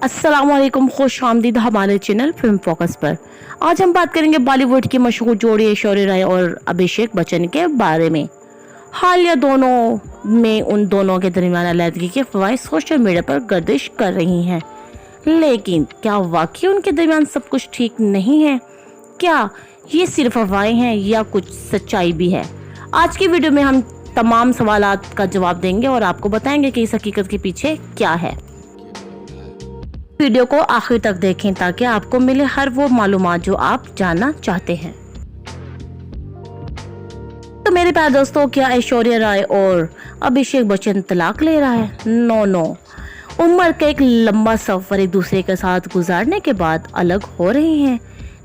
अस्सलामुअलैकुम, खुश आमदीद हमारे चैनल फिल्म फोकस पर। आज हम बात करेंगे बॉलीवुड की मशहूर जोड़ी ऐश्वर्या राय और अभिषेक बच्चन के बारे में। हालिया दोनों में उन दोनों के दरमियान अलहदगी की अफवाहें सोशल मीडिया पर गर्दिश कर रही हैं, लेकिन क्या वाकई उनके दरमियान सब कुछ ठीक नहीं है? क्या ये सिर्फ अफवाहें हैं या कुछ सच्चाई भी है? आज की वीडियो में हम तमाम सवालात का जवाब देंगे और आपको बताएंगे कि इस हकीकत के पीछे क्या है। वीडियो को आखिर तक देखें ताकि आपको मिले हर वो मालूमात जो आप जानना चाहते हैं। तो मेरे प्यारे दोस्तों, क्या ऐश्वर्या राय और अभिषेक बच्चन तलाक ले रहा है? नो। उम्र का एक लंबा सफर एक दूसरे के साथ गुजारने के बाद अलग हो रहे हैं।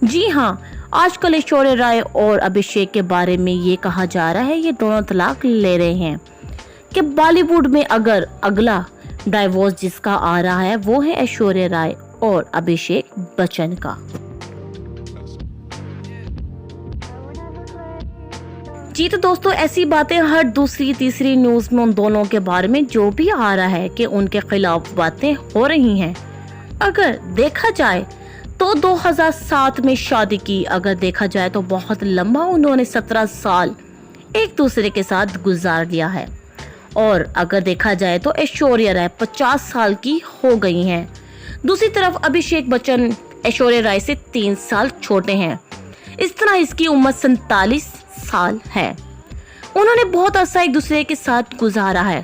जी हाँ, आजकल ऐश्वर्या राय और अभिषेक के बारे में ये कहा जा रहा है ये दोनों तलाक ले रहे हैं कि बॉलीवुड में अगर अगला डाइवोर्स जिसका आ रहा है वो है ऐश्वर्या राय और अभिषेक बच्चन का। जी तो दोस्तों, ऐसी बातें हर दूसरी तीसरी न्यूज में उन दोनों के बारे में जो भी आ रहा है कि उनके खिलाफ बातें हो रही हैं। अगर देखा जाए तो 2007 में शादी की, अगर देखा जाए तो बहुत लंबा उन्होंने 17 साल एक दूसरे के साथ गुजार लिया है। और अगर देखा जाए तो ऐश्वर्या राय 50 साल की हो गई हैं। दूसरी तरफ अभिषेक बच्चन ऐश्वर्या राय से 3 साल छोटे हैं। इस तरह इसकी उम्र 47 साल है। उन्होंने बहुत अरसा एक दूसरे के साथ गुजारा है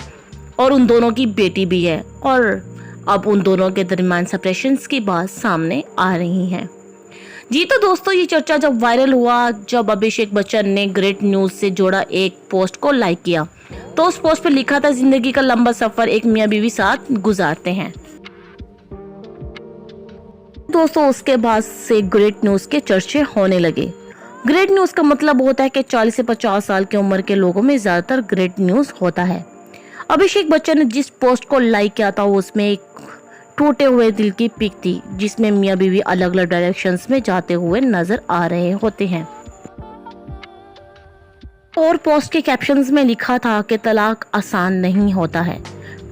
और उन दोनों की बेटी भी है और अब उन दोनों के दरमियान सेपरेशंस की बात सामने आ रही है। जी तो दोस्तों, ये चर्चा जब वायरल हुआ, जब अभिषेक बच्चन ने ग्रेट न्यूज से जोड़ा एक पोस्ट को लाइक किया, तो उस पोस्ट पर लिखा था जिंदगी का लंबा सफर एक मियां बीवी साथ गुजारते हैं। दोस्तों, उसके बाद से ग्रेट न्यूज के चर्चे होने लगे। ग्रेट न्यूज का मतलब होता है कि 40 से 50 साल की उम्र के लोगों में ज्यादातर ग्रेट न्यूज होता है। अभिषेक बच्चन ने जिस पोस्ट को लाइक किया था उसमें एक टूटे हुए दिल की पिक थी जिसमें मियां बीवी अलग अलग डायरेक्शंस में जाते हुए नजर आ रहे होते हैं। और पोस्ट के कैप्शंस में लिखा था कि तलाक आसान नहीं होता है,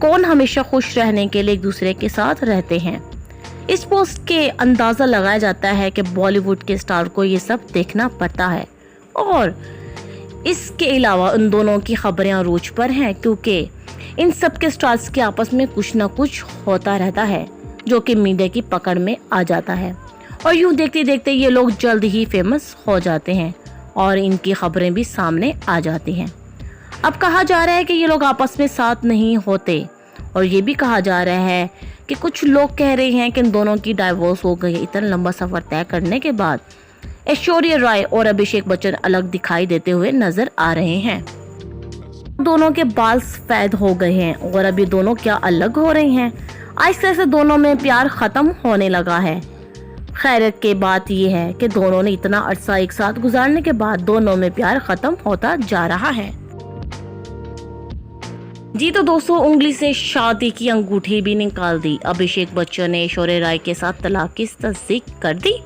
कौन हमेशा खुश रहने के लिए एक दूसरे के साथ रहते हैं। इस पोस्ट के अंदाजा लगाया जाता है कि बॉलीवुड के स्टार को ये सब देखना पड़ता है और इसके अलावा उन दोनों की खबरें अरूज पर हैं क्योंकि इन सब के स्टार्स के आपस में कुछ ना कुछ होता रहता है जो कि मीडिया की पकड़ में आ जाता है और यूं देखते देखते ये लोग जल्द ही फेमस हो जाते हैं और इनकी खबरें भी सामने आ जाती हैं। अब कहा जा रहा है कि ये लोग आपस में साथ नहीं होते और ये भी कहा जा रहा है कि कुछ लोग कह रहे हैं कि इन दोनों की डाइवोर्स हो गई। इतना लंबा सफर तय करने के बाद ऐश्वर्या राय और अभिषेक बच्चन अलग दिखाई देते हुए नजर आ रहे हैं। दोनों के बाल सफेद हो गए हैं और अभी दोनों क्या अलग हो रहे हैं। आहिस्ते से दोनों में प्यार खत्म होने लगा है। खैरत की बात यह है कि दोनों ने इतना अरसा एक साथ गुजारने के बाद दोनों में प्यार खत्म होता जा रहा है। जी तो दोस्तों, उंगली से शादी की अंगूठी भी निकाल दी। अभिषेक बच्चन ने ऐश्वर्या राय के साथ तलाक की तस्दीक कर दी।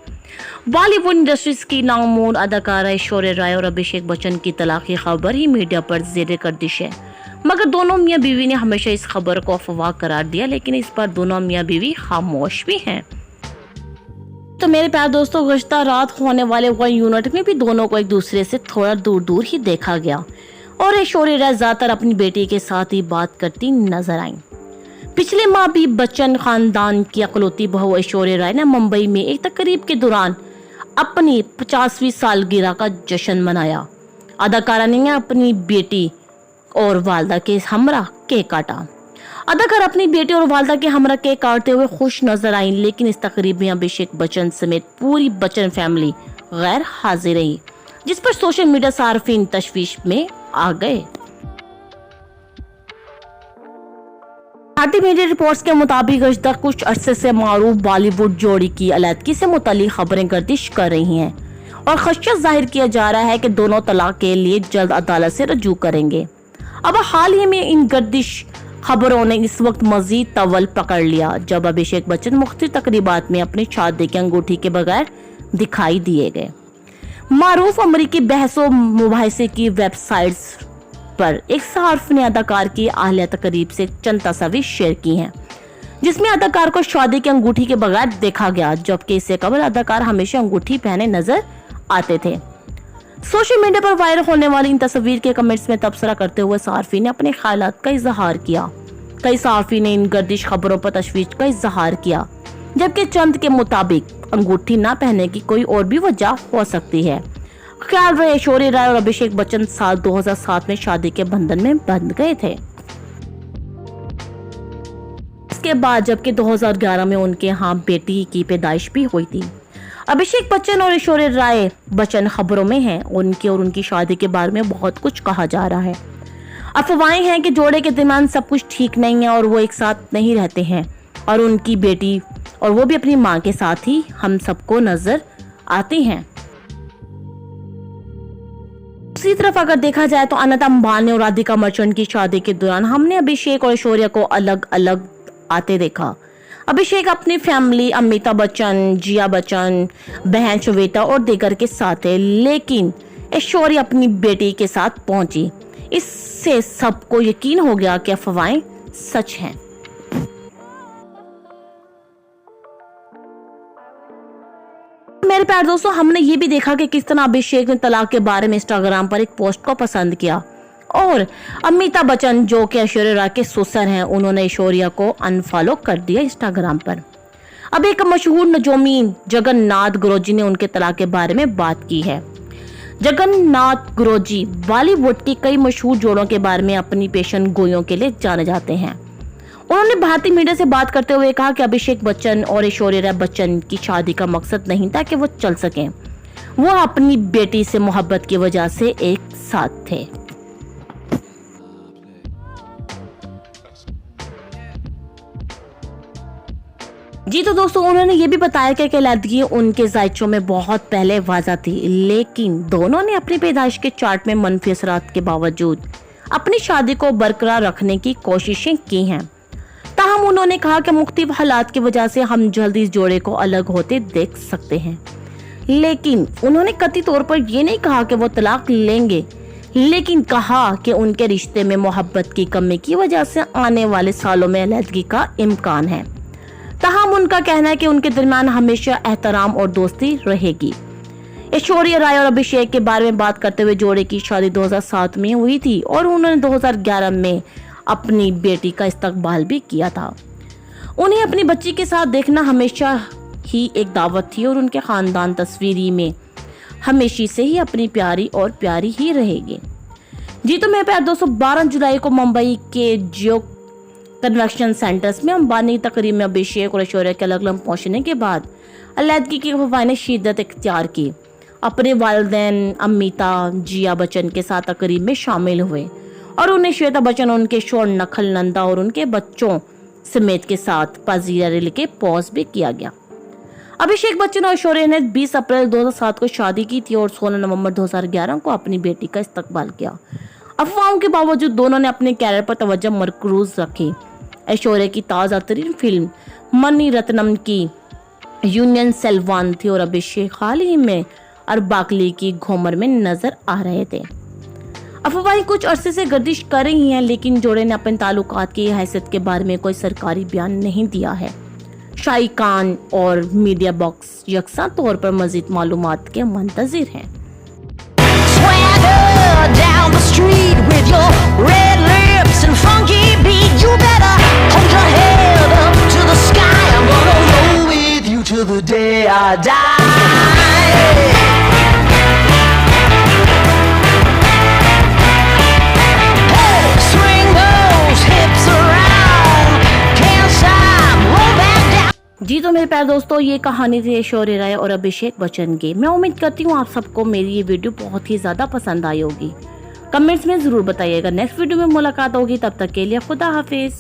बॉलीवुड इंडस्ट्रीज की नामूर अदाकारा ऐश्वर्या राय और अभिषेक बच्चन की तलाक की खबर ही मीडिया पर ज़ेर गर्दिश है, मगर दोनों मियां बीवी ने हमेशा इस खबर को अफवाह करार दिया, लेकिन इस पर दोनों मियां बीवी खामोश भी हैं। तो मेरे प्यारे दोस्तों, गुज़श्ता रात होने वाले वन यूनिट में भी दोनों को एक दूसरे से थोड़ा दूर दूर ही देखा गया और ऐश्वर्या राय ज्यादातर अपनी बेटी के साथ ही बात करती नजर आई। पिछले माह भी बच्चन खानदान की अकलौती बहू ऐश्वर्या राय ने मुंबई में एक तकरीब के दौरान अपनी 50वीं सालगिरह का जश्न मनाया। अदाकारा ने अपनी बेटी और वालदा के हमरा केक काटा। अदाकार अपनी बेटी और वालदा के हमरा केक काटते हुए खुश नजर आई, लेकिन इस तकरीब में अभिषेक बच्चन समेत पूरी बच्चन फैमिली गैर हाजिर रही, जिस पर सोशल मीडिया सार्फिन तशवीश में आ गए। भारतीय मीडिया रिपोर्ट्स के मुताबिक गुज़श्ता कुछ अरसे से मारूफ बॉलीवुड जोड़ी की अलहदगी से मुतालिक खबरें गर्दिश कर रही हैं और खदशा जाहिर किया जा रहा है कि दोनों तलाक के लिए जल्द अदालत से रजू करेंगे। अब हाल ही में इन गर्दिश खबरों ने इस वक्त मजीद तवल पकड़ लिया जब अभिषेक बच्चन मुख्तलिफ तकरीबात में अपनी शादी की अंगूठी के बगैर दिखाई दिए गए। मारूफ अमरीकी बहसों मुबाहिसे की वेबसाइट्स पर एक सहाफ़ी ने अदाकार की आहलिया तकरीब से चंद तस्वीर शेयर की हैं जिसमें अदाकार को शादी की अंगूठी के बगैर देखा गया, जबकि इससे कबल अदाकार हमेशा अंगूठी पहने नजर आते थे। सोशल मीडिया पर वायरल होने वाली इन तस्वीर के कमेंट्स में तबसरा करते हुए सार्फी ने अपने ख्यालात का इजहार किया। कई सार्फी ने इन गर्दिश खबरों पर तशवीश का इजहार किया, जबकि चंद के मुताबिक अंगूठी न पहनने की कोई और भी वजह हो सकती है। ख्याल रहे ऐश्वर्या राय और अभिषेक बच्चन साल 2007 में शादी के बंधन में बंध गए थे। इसके बाद जबकि 2011 में उनके यहाँ बेटी की पैदाइश भी हुई थी। अभिषेक बच्चन और ऐश्वर्या राय बच्चन खबरों में हैं। उनकी और उनकी शादी के बारे में बहुत कुछ कहा जा रहा है। अफवाहें हैं कि जोड़े के दरमियान सब कुछ ठीक नहीं है और वो एक साथ नहीं रहते हैं और उनकी बेटी और वो भी अपनी मां के साथ ही हम सबको नजर आती हैं। दूसरी तरफ अगर देखा जाए तो अनंत अंबानी और राधिका मर्चेंट की शादी के दौरान हमने अभिषेक और ऐश्वर्या को अलग अलग आते देखा। अभिषेक अपनी फैमिली अमिताभ बच्चन, जिया बच्चन, बहन श्वेता और दीगर के साथ है, लेकिन ऐश्वर्या अपनी बेटी के साथ पहुंची। इससे सबको यकीन हो गया कि अफवाहें सच हैं। मेरे प्यारे दोस्तों, हमने ये भी देखा कि किस तरह अभिषेक ने तलाक के बारे में इंस्टाग्राम पर एक पोस्ट को पसंद किया और अमिताभ बच्चन जो कि ऐश्वर्या राय के ससुर हैं, उन्होंने ऐश्वर्या को अनफॉलो कर दिया इंस्टाग्राम पर। अब एक मशहूर नजोमीन जगन्नाथ गुरुजी ने उनके तलाक के बारे में बात की है। जगन्नाथ गुरुजी बॉलीवुड के कई मशहूर जोड़ों के बारे में अपनी पेशन गोइयों के लिए जाने जाते हैं। उन्होंने भारतीय मीडिया से बात करते हुए कहा कि अभिषेक बच्चन और ऐश्वर्या राय बच्चन की शादी का मकसद नहीं था कि वो चल सकें, वो अपनी बेटी से मोहब्बत की वजह से एक साथ थे। जी तो दोस्तों, उन्होंने ये भी बताया कि अलहदगी उनके जायचों में बहुत पहले वाज़ा थी, लेकिन दोनों ने अपनी पैदाइश के चार्ट में मनफी असरात के बावजूद अपनी शादी को बरकरार रखने की कोशिशें की हैं। ताहम उन्होंने कहा कि मुख्तलिफ हालात की वजह से हम जल्दी इस जोड़े को अलग होते देख सकते हैं, लेकिन उन्होंने कतई तौर पर यह नहीं कहा कि वो तलाक लेंगे, लेकिन कहा कि उनके रिश्ते में मोहब्बत की कमी की वजह से आने वाले सालों में अलहदगी का इम्कान है। ताहम उनका कहना है कि उनके दरमियान हमेशा एहतराम और दोस्ती रहेगी। ऐश्वर्या राय और अभिषेक के बारे में बात करते हुए जोड़े की शादी 2007 में हुई थी और उन्होंने 2011 में अपनी बेटी का इस्तकबाल भी किया था। उन्हें अपनी बच्ची के साथ देखना हमेशा ही एक दावत थी और उनके खानदान तस्वीरी में हमेशा से ही अपनी प्यारी और प्यारी ही रहेगी। जी तो मेरे प्यारे दोस्तों, 12 जुलाई को मुंबई के जियो कन्वेंशन सेंटर्स में अंबानी की तकरीब में अभिषेक और ऐश्वर्या के अलग अलग पहुंचने के बाद अलहदगी की अफवाह ने शिद्दत इख्तियार की। अपने वालिदैन अमिताभ जिया बच्चन के साथ तकरीब में शामिल हुए और उन्हें श्वेता बच्चन, उनके शोर नखल नंदा और उनके बच्चों समेत के साथ पजीरा रेल के पॉज भी किया गया। अभिषेक बच्चन और ऐश्वर्या ने 20 अप्रैल 2007 को शादी की थी और 16 नवंबर 2011 को अपनी बेटी का इस्तकबाल किया। अफवाहों के बावजूद दोनों ने अपने कैरियर पर तवज्जो मरकूज रखी। ऐश्वर्या की ताज़ा तरीन फिल्म मनी रत्नम की यूनियन सेल्वान थी और अभिषेक हाल ही में अरबाकली की घूमर में नजर आ रहे थे। अफवाहें कुछ अरसे से गर्दिश कर रही हैं, लेकिन जोड़े ने अपने ताल्लुकात की हैसियत के बारे में कोई सरकारी बयान नहीं दिया है। शाही खान और मीडिया बॉक्स यकसा तौर पर मजीद मालूमात के मुंतजिर हैं। Down the street with your red lips and funky beat, you better hold your head up to the sky. I'm gonna roll with you till the day I die. Hey, swing those hips around, can't stop, roll back down. जी तो मेरे प्यारे दोस्तों, ये कहानी थी ऐश्वर्या राय और अभिषेक बच्चन की। मैं उम्मीद करती हूँ आप सबको मेरी ये वीडियो बहुत ही ज़्यादा पसंद आई होगी। कमेंट्स में ज़रूर बताइएगा। नेक्स्ट वीडियो में मुलाकात होगी, तब तक के लिए खुदा हाफिज़।